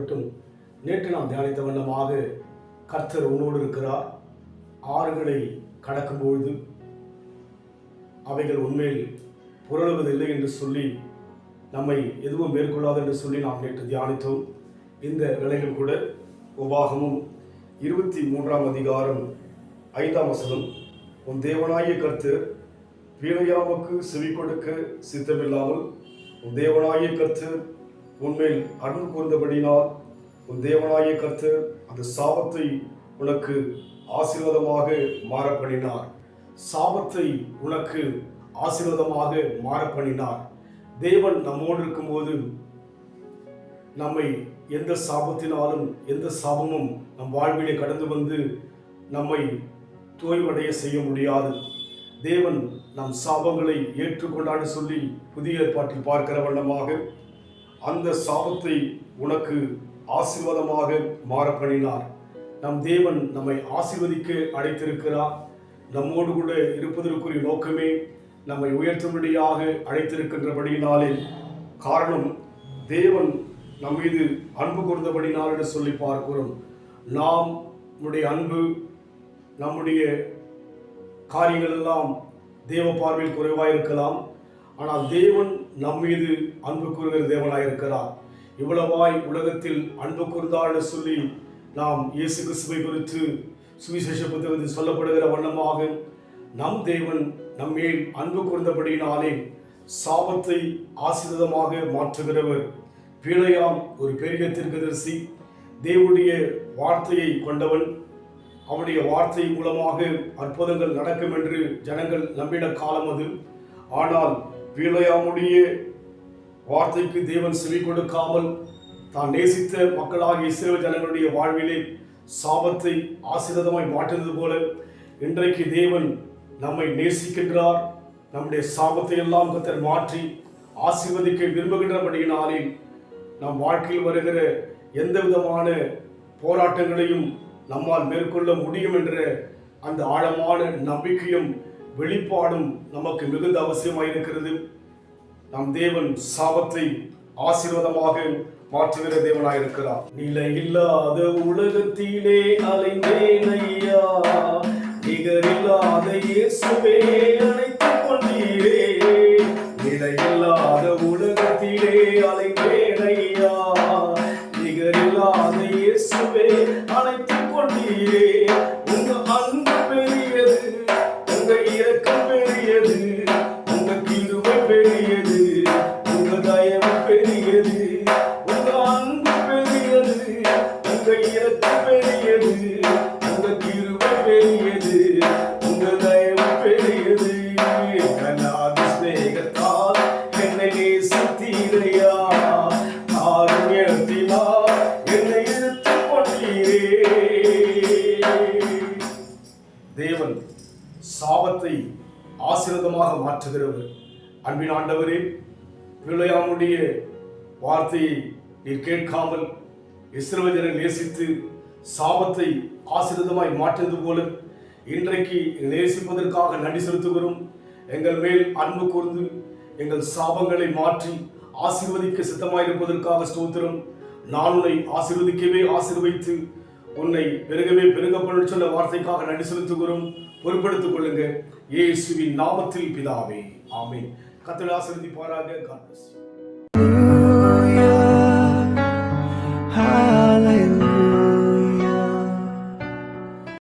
ஆசீர்வதிக்கப்பட்டும். நேற்று நாம் தியானித்த வண்ணமாக கர்த்தர் உன்னோடு இருக்கிறார். ஆறுகளை கடக்கும்பொழுது அவைகள் உண்மையில் புரளுவதில்லை என்று சொல்லி நம்மை எதுவும் மேற்கொள்ளாது என்று சொல்லி நாம் நேற்று தியானித்தோம். இந்த வேளையில் கூட உபாகமும் 23 அதிகாரம் 5 வசனம், உன் தேவனாகிய கர்த்தர் வீணையாவுக்கு செவி கொடுக்க சித்தமில்லாமல் உன் தேவனாகிய கர்த்தர் உன்மேல் அன்பு கூர்ந்தபடினால் உன் தேவனாகிய கர்த்தர் அந்த சாபத்தை உனக்கு ஆசீர்வாதமாக மாற பண்ணினார். சாபத்தை உனக்கு ஆசீர்வாதமாக மாற பண்ணினார். தேவன் நம்மோடு இருக்கும்போது நம்மை எந்த சாபத்தினாலும் எந்த சாபமும் நம் வாழ்விலே கடந்து வந்து நம்மை தோய்வடைய செய்ய முடியாது. தேவன் நம் சாபங்களை ஏற்றுக்கொண்டான்னு சொல்லி புதிய ஏற்பாட்டில் பார்க்கிற வண்ணமாக அந்த சாபத்தை உனக்கு ஆசீர்வாதமாக மாற பண்ணினார். நம் தேவன் நம்மை ஆசீர்வதிக்க அழைத்திருக்கிறார். நம்மோடு கூட இருப்பதற்குரிய நோக்கமே நம்மை உயர்த்தும்படியாக அழைத்திருக்கின்றபடியினாலே, காரணம் தேவன் நம் மீது அன்பு கூர்ந்தபடினால் என்று சொல்லி பார்க்கிறோம். நம்முடைய அன்பு, நம்முடைய காரியங்கள் எல்லாம் தேவ பார்வையில் குறைவாயிருக்கலாம். ஆனால் தேவன் நம் மீது அன்பு கூறுகிற தேவனாயிருக்கிறார். இவ்வளவாய் உலகத்தில் அன்பு கூர்ந்தார் என்று சொல்லி நாம் இயேசு கிறிஸ்துவை குறித்து சுவிசேஷ புத்தகத்தில் சொல்லப்படுகிற வண்ணமாக நம் தேவன் நம்மேல் அன்பு கூர்ந்தபடியினாலே சாபத்தை ஆசீர்வாதமாக மாற்றுகிறவர். பிழையாம் ஒரு பெரிய தீர்க்கதரிசி, தேவனுடைய வார்த்தையை கொண்டவன். அவனுடைய வார்த்தை மூலமாக அற்புதங்கள் நடக்கும் என்று ஜனங்கள் நம்பின காலம் அது. ஆனால் பிழையாமுடைய வார்த்தைக்கு தேவன் செவி கொடுக்காமல் தான் நேசித்த மக்களாகிய இஸ்ரவேல் ஜனங்களுடைய வாழ்விலே சாபத்தை ஆசீர்வாதமாய் மாற்றினது போல இன்றைக்கு தேவன் நம்மை நேசிக்கின்றார். நம்முடைய சாபத்தை எல்லாம் கர்த்தர் மாற்றி ஆசீர்வதிக்க விரும்புகின்றபடியினாலே நம் வாழ்க்கையில் வருகிற எந்த விதமான போராட்டங்களையும் நம்மால் மேற்கொள்ள முடியும் என்ற அந்த ஆழமான நம்பிக்கையும் வெளிப்பாடும் நமக்கு மிகுந்த அவசியமாயிருக்கிறது. நம் தேவன் சாபத்தை ஆசீர்வாதமாக மாற்றுகிற தேவனாயிருக்கிறார். நிலையில்லாத உலகத்திலே அலைந்தேன் ஐயா, நிகரில்லாத இயேசுவே அழைத்துக் கொண்டீரே. நிலையில்லாத உலகத்திலே அலைந்தேன் ஐயா, நிகரில்லாத இயேசுவே அழைத்துக் கொண்டீரே. உங்க அன்பு பெரியது, உங்க இரக்கம் பெரியது, உங்க கிருபை பெரியது, உங்க தயவு பெரியது. உங்க அன்பு பெரியது, உங்க இரக்கம் பெரியது, உங்க கிருபை பெரியது, உங்க தயவு பெரியது. கண்ணாதி ஸ்நேகத்தால் என்னை நேசித்தீரையா, காருண்யத்தினால் என்னை இழுத்துக் கொண்டீரே. தேவன் சாபத்தை ஆசீர்வாதமாக மாற்றுகிறவர். அன்பின் ஆண்டவரே, பிழையாமுடைய வார்த்தையை நீர் கேட்காமல் இஸ்ரவேலரை நேசித்து சாபத்தை ஆசீர்வாதமாய் மாற்றியது போல இன்றைக்கு நேசிப்பதற்காக நன்றி செலுத்துகிறோம். எங்கள் மேல் அன்பு கூர்ந்து எங்கள் சாபங்களை மாற்றி ஆசீர்வதிக்க சித்தமாயிருப்பதற்காக ஸ்தோத்திரம். நான் உன்னை ஆசீர்வதிக்கவே ஆசீர்வதித்து உன்னை பெருகவே பெருகப்படும் சொன்ன வார்த்தைக்காக நன்றி செலுத்துகிறோம். பொறுப்படுத்திக் கொள்ளுங்க இயேசுவின் நாமத்தில் பிதாவே, ஆமென். கர்த்தர் ஆசீர்வதிப்பாராக. God bless you.